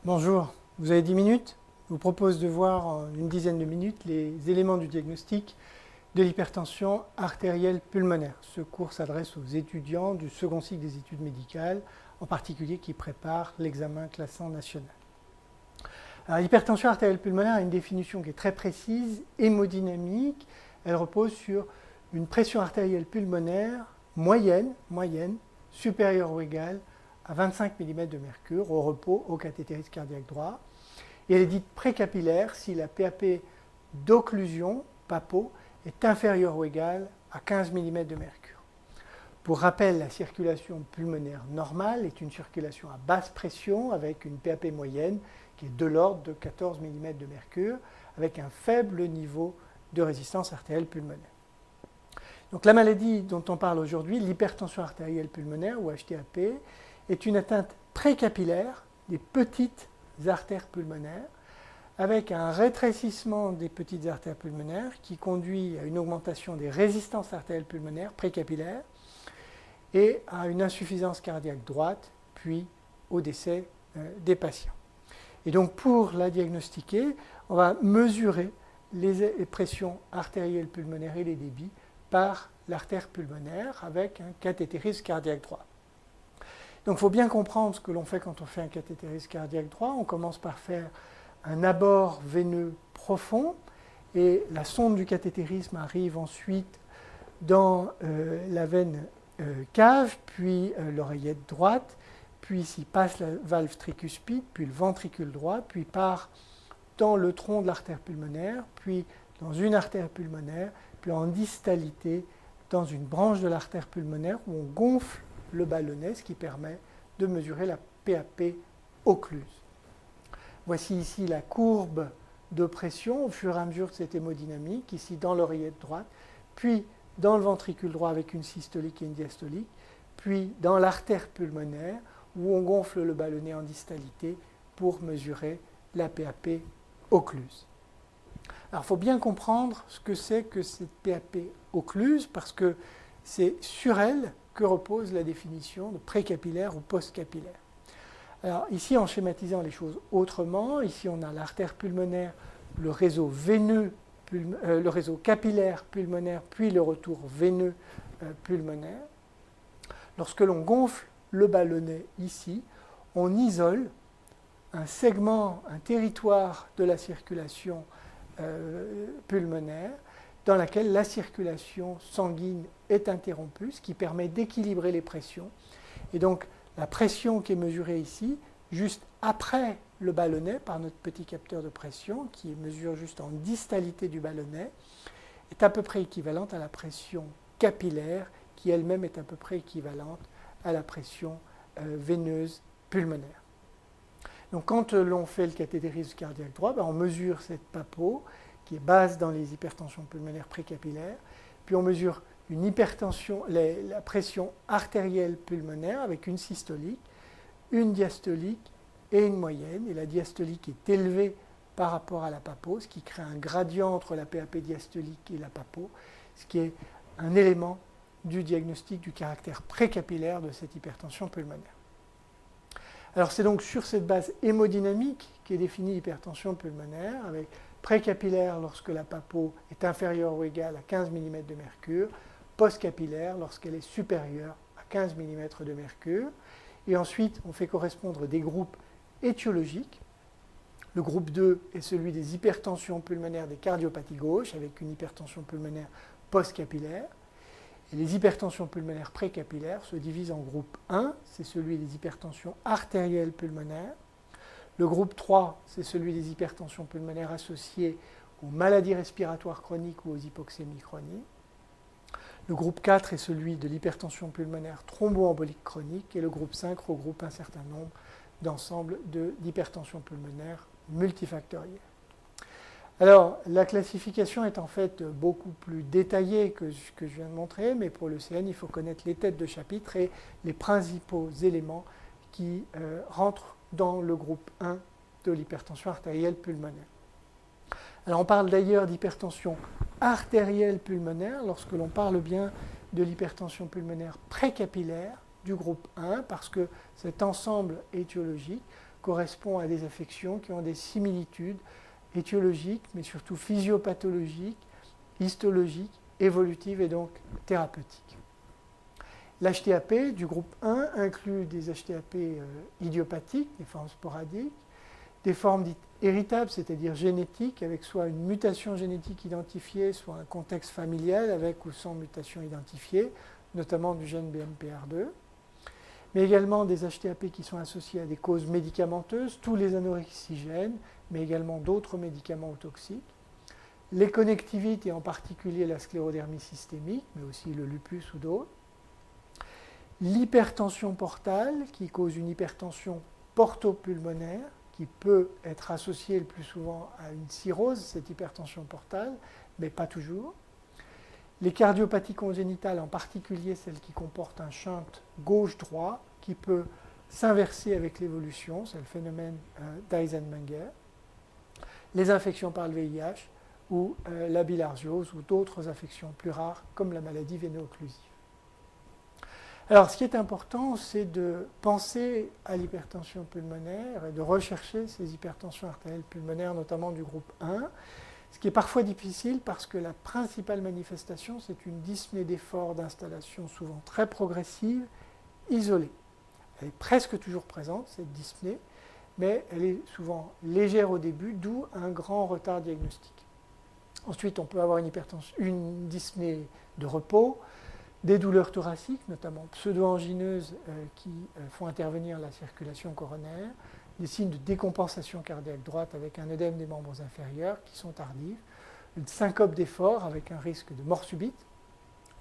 Bonjour, vous avez 10 minutes? Je vous propose de voir en une dizaine de minutes les éléments du diagnostic de l'hypertension artérielle pulmonaire. Ce cours s'adresse aux étudiants du second cycle des études médicales, en particulier qui préparent l'examen classant national. L'hypertension artérielle pulmonaire a une définition qui est très précise, hémodynamique. Elle repose sur une pression artérielle pulmonaire moyenne supérieure ou égale à 25 mm de mercure au repos au cathétérisme cardiaque droit. Et elle est dite précapillaire si la PAP d'occlusion, PAPO, est inférieure ou égale à 15 mm de mercure. Pour rappel, la circulation pulmonaire normale est une circulation à basse pression avec une PAP moyenne qui est de l'ordre de 14 mm de mercure avec un faible niveau de résistance artérielle pulmonaire. Donc la maladie dont on parle aujourd'hui, l'hypertension artérielle pulmonaire ou HTAP, est une atteinte précapillaire des petites artères pulmonaires avec un rétrécissement des petites artères pulmonaires qui conduit à une augmentation des résistances artérielles pulmonaires précapillaires et à une insuffisance cardiaque droite, puis au décès des patients. Et donc pour la diagnostiquer, on va mesurer les pressions artérielles pulmonaires et les débits par l'artère pulmonaire avec un cathétérisme cardiaque droit. Donc il faut bien comprendre ce que l'on fait quand on fait un cathétérisme cardiaque droit. On commence par faire un abord veineux profond et la sonde du cathétérisme arrive ensuite dans la veine cave, puis l'oreillette droite, puis s'y passe la valve tricuspide, puis le ventricule droit, puis part dans le tronc de l'artère pulmonaire, puis dans une artère pulmonaire, puis en distalité dans une branche de l'artère pulmonaire où on gonfle le ballonnet, ce qui permet de mesurer la PAP occluse. Voici ici la courbe de pression au fur et à mesure de cette hémodynamique, ici dans l'oreillette droite, puis dans le ventricule droit avec une systolique et une diastolique, puis dans l'artère pulmonaire où on gonfle le ballonnet en distalité pour mesurer la PAP occluse. Alors il faut bien comprendre ce que c'est que cette PAP occluse parce que c'est sur elle que repose la définition de précapillaire ou postcapillaire. Alors ici, en schématisant les choses autrement, ici on a l'artère pulmonaire, le réseau veineux, le réseau capillaire pulmonaire, puis le retour veineux pulmonaire. Lorsque l'on gonfle le ballonnet ici, on isole un segment, un territoire de la circulation pulmonaire dans laquelle la circulation sanguine est interrompue, ce qui permet d'équilibrer les pressions. Et donc la pression qui est mesurée ici, juste après le ballonnet par notre petit capteur de pression, qui mesure juste en distalité du ballonnet, est à peu près équivalente à la pression capillaire, qui elle-même est à peu près équivalente à la pression veineuse pulmonaire. Donc quand l'on fait le cathétérisme cardiaque droit, on mesure cette PAPO, qui est basse dans les hypertensions pulmonaires précapillaires, puis on mesure une hypertension, la pression artérielle pulmonaire avec une systolique, une diastolique et une moyenne. Et la diastolique est élevée par rapport à la PAPO, ce qui crée un gradient entre la PAP diastolique et la PAPO, ce qui est un élément du diagnostic du caractère précapillaire de cette hypertension pulmonaire. Alors c'est donc sur cette base hémodynamique qu'est définie l'hypertension pulmonaire, avec précapillaire lorsque la PAPO est inférieure ou égale à 15 mm de mercure, postcapillaire lorsqu'elle est supérieure à 15 mm de mercure. Et ensuite, on fait correspondre des groupes étiologiques. Le groupe 2 est celui des hypertensions pulmonaires des cardiopathies gauches, avec une hypertension pulmonaire postcapillaire. Et les hypertensions pulmonaires précapillaires se divisent en groupe 1, c'est celui des hypertensions artérielles pulmonaires. Le groupe 3, c'est celui des hypertensions pulmonaires associées aux maladies respiratoires chroniques ou aux hypoxémies chroniques. Le groupe 4 est celui de l'hypertension pulmonaire thromboembolique chronique et le groupe 5 regroupe un certain nombre d'ensembles d'hypertension pulmonaire multifactorielle. Alors, la classification est en fait beaucoup plus détaillée que ce que je viens de montrer, mais pour le CN, il faut connaître les têtes de chapitre et les principaux éléments qui rentrent dans le groupe 1 de l'hypertension artérielle pulmonaire. Alors, on parle d'ailleurs d'hypertension artérielle pulmonaire lorsque l'on parle bien de l'hypertension pulmonaire précapillaire du groupe 1, parce que cet ensemble étiologique correspond à des affections qui ont des similitudes étiologiques, mais surtout physiopathologiques, histologiques, évolutives et donc thérapeutiques. L'HTAP du groupe 1 inclut des HTAP idiopathiques, des formes sporadiques, des formes dites héritables, c'est-à-dire génétiques, avec soit une mutation génétique identifiée, soit un contexte familial avec ou sans mutation identifiée, notamment du gène BMPR2, mais également des HTAP qui sont associés à des causes médicamenteuses, tous les anorexigènes, mais également d'autres médicaments toxiques, les connectivites et en particulier la sclérodermie systémique, mais aussi le lupus ou d'autres, l'hypertension portale qui cause une hypertension portopulmonaire, qui peut être associée le plus souvent à une cirrhose, cette hypertension portale, mais pas toujours. Les cardiopathies congénitales, en particulier celles qui comportent un shunt gauche-droit, qui peut s'inverser avec l'évolution, c'est le phénomène d'Eisenmenger. Les infections par le VIH ou la bilharziose ou d'autres affections plus rares comme la maladie véno-occlusive. Alors, ce qui est important, c'est de penser à l'hypertension pulmonaire et de rechercher ces hypertensions artérielles pulmonaires, notamment du groupe 1, ce qui est parfois difficile parce que la principale manifestation, c'est une dyspnée d'effort d'installation souvent très progressive, isolée. Elle est presque toujours présente, cette dyspnée, mais elle est souvent légère au début, d'où un grand retard diagnostique. Ensuite, on peut avoir une dyspnée de repos, des douleurs thoraciques, notamment pseudo-angineuses qui font intervenir la circulation coronaire, des signes de décompensation cardiaque droite avec un œdème des membres inférieurs qui sont tardifs, une syncope d'effort avec un risque de mort subite,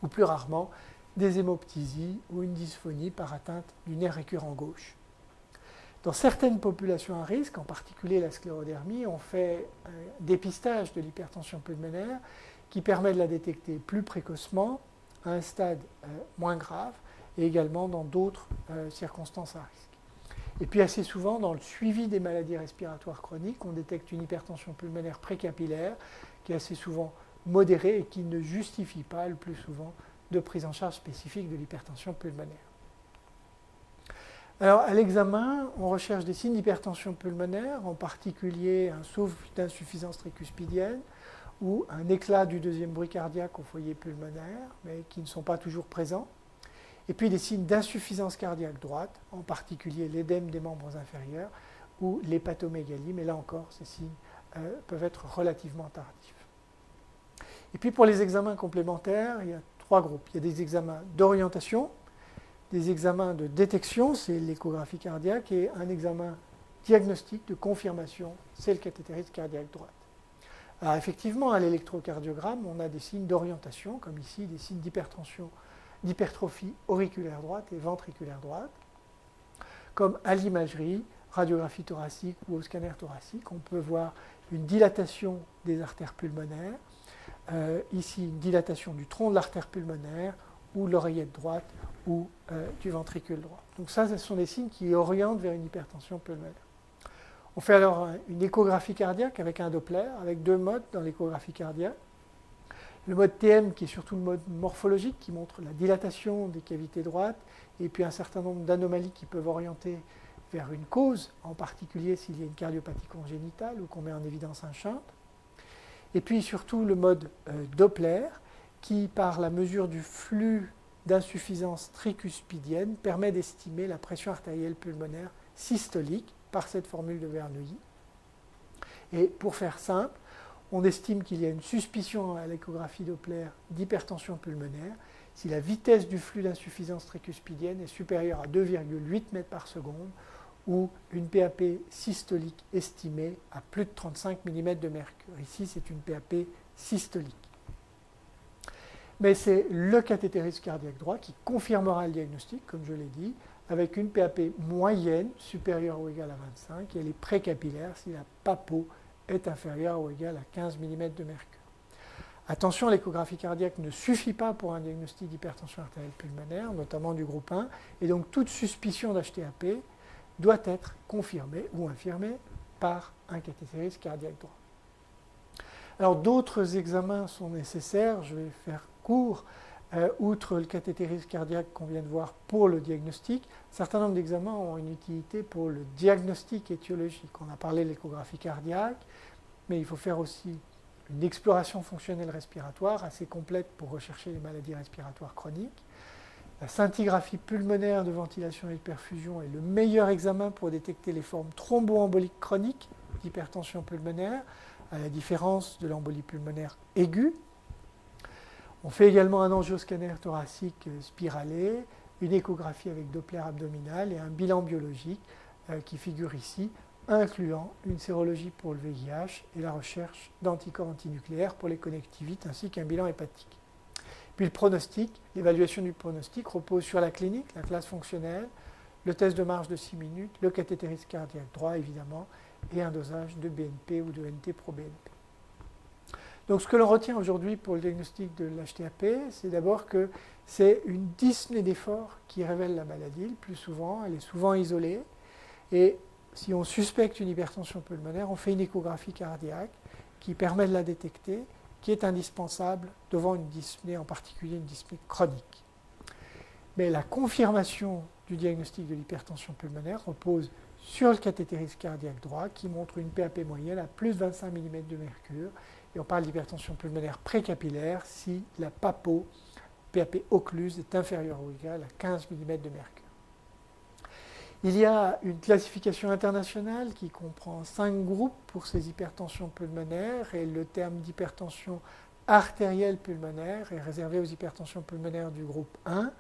ou plus rarement des hémoptysies ou une dysphonie par atteinte du nerf récurrent gauche. Dans certaines populations à risque, en particulier la sclérodermie, on fait un dépistage de l'hypertension pulmonaire qui permet de la détecter plus précocement, à un stade moins grave, et également dans d'autres circonstances à risque. Et puis assez souvent, dans le suivi des maladies respiratoires chroniques, on détecte une hypertension pulmonaire précapillaire qui est assez souvent modérée et qui ne justifie pas le plus souvent de prise en charge spécifique de l'hypertension pulmonaire. Alors, à l'examen, on recherche des signes d'hypertension pulmonaire, en particulier un souffle d'insuffisance tricuspidienne ou un éclat du deuxième bruit cardiaque au foyer pulmonaire, mais qui ne sont pas toujours présents. Et puis des signes d'insuffisance cardiaque droite, en particulier l'édème des membres inférieurs ou l'hépatomégalie, mais là encore, ces signes peuvent être relativement tardifs. Et puis pour les examens complémentaires, il y a 3 groupes. Il y a des examens d'orientation, des examens de détection, c'est l'échographie cardiaque, et un examen diagnostique de confirmation, c'est le cathétérisme cardiaque droite. Alors effectivement, à l'électrocardiogramme, on a des signes d'orientation, comme ici, des signes d'hypertension, d'hypertrophie auriculaire droite et ventriculaire droite. Comme à l'imagerie, radiographie thoracique ou au scanner thoracique, on peut voir une dilatation des artères pulmonaires, ici une dilatation du tronc de l'artère pulmonaire ou l'oreillette droite ou du ventricule droit. Donc ça, ce sont des signes qui orientent vers une hypertension pulmonaire. On fait alors une échographie cardiaque avec un Doppler, avec 2 modes dans l'échographie cardiaque. Le mode TM qui est surtout le mode morphologique qui montre la dilatation des cavités droites et puis un certain nombre d'anomalies qui peuvent orienter vers une cause, en particulier s'il y a une cardiopathie congénitale ou qu'on met en évidence un shunt. Et puis surtout le mode Doppler qui, par la mesure du flux d'insuffisance tricuspidienne, permet d'estimer la pression artérielle pulmonaire systolique par cette formule de Verneuil. Et pour faire simple, on estime qu'il y a une suspicion à l'échographie Doppler d'hypertension pulmonaire si la vitesse du flux d'insuffisance tricuspidienne est supérieure à 2,8 mètres par seconde ou une PAP systolique estimée à plus de 35 mm de mercure. Ici, c'est une PAP systolique. Mais c'est le cathétérisme cardiaque droit qui confirmera le diagnostic, comme je l'ai dit, avec une PAP moyenne supérieure ou égale à 25 et elle est précapillaire si la PAPO est inférieure ou égale à 15 mm de mercure. Attention, l'échographie cardiaque ne suffit pas pour un diagnostic d'hypertension artérielle pulmonaire, notamment du groupe 1, et donc toute suspicion d'HTAP doit être confirmée ou infirmée par un cathétérisme cardiaque droit. Alors d'autres examens sont nécessaires, je vais faire court. outre le cathétérisme cardiaque qu'on vient de voir pour le diagnostic, un certain nombre d'examens ont une utilité pour le diagnostic étiologique. On a parlé de l'échographie cardiaque, mais il faut faire aussi une exploration fonctionnelle respiratoire assez complète pour rechercher les maladies respiratoires chroniques. La scintigraphie pulmonaire de ventilation et de perfusion est le meilleur examen pour détecter les formes thromboemboliques chroniques d'hypertension pulmonaire, à la différence de l'embolie pulmonaire aiguë. On fait également un angioscanner thoracique spiralé, une échographie avec Doppler abdominal et un bilan biologique qui figure ici, incluant une sérologie pour le VIH et la recherche d'anticorps antinucléaires pour les connectivites, ainsi qu'un bilan hépatique. Puis le pronostic, l'évaluation du pronostic repose sur la clinique, la classe fonctionnelle, le test de marche de 6 minutes, le cathétérisme cardiaque droit évidemment, et un dosage de BNP ou de NT-proBNP. Donc ce que l'on retient aujourd'hui pour le diagnostic de l'HTAP, c'est d'abord que c'est une dyspnée d'effort qui révèle la maladie le plus souvent, elle est souvent isolée, et si on suspecte une hypertension pulmonaire, on fait une échographie cardiaque qui permet de la détecter, qui est indispensable devant une dyspnée, en particulier une dyspnée chronique. Mais la confirmation du diagnostic de l'hypertension pulmonaire repose sur le cathétérisme cardiaque droit qui montre une PAP moyenne à plus de 25 mm de mercure. Et on parle d'hypertension pulmonaire précapillaire si la PAP occluse est inférieure ou égale à 15 mm de mercure. Il y a une classification internationale qui comprend 5 groupes pour ces hypertensions pulmonaires et le terme d'hypertension artérielle pulmonaire est réservé aux hypertensions pulmonaires du groupe 1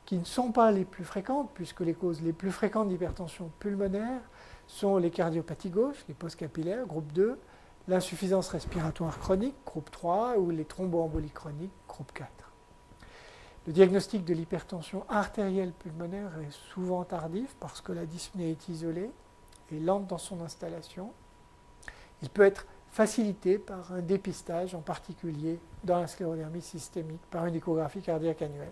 qui ne sont pas les plus fréquentes puisque les causes les plus fréquentes d'hypertension pulmonaire sont les cardiopathies gauches, les postcapillaires, groupe 2, l'insuffisance respiratoire chronique, groupe 3, ou les thromboembolies chroniques, groupe 4. Le diagnostic de l'hypertension artérielle pulmonaire est souvent tardif parce que la dyspnée est isolée et lente dans son installation. Il peut être facilité par un dépistage, en particulier dans la sclérodermie systémique, par une échographie cardiaque annuelle.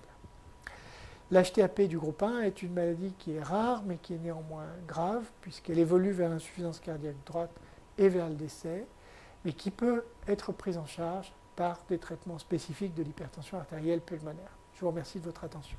L'HTAP du groupe 1 est une maladie qui est rare mais qui est néanmoins grave puisqu'elle évolue vers l'insuffisance cardiaque droite et vers le décès, mais qui peut être prise en charge par des traitements spécifiques de l'hypertension artérielle pulmonaire. Je vous remercie de votre attention.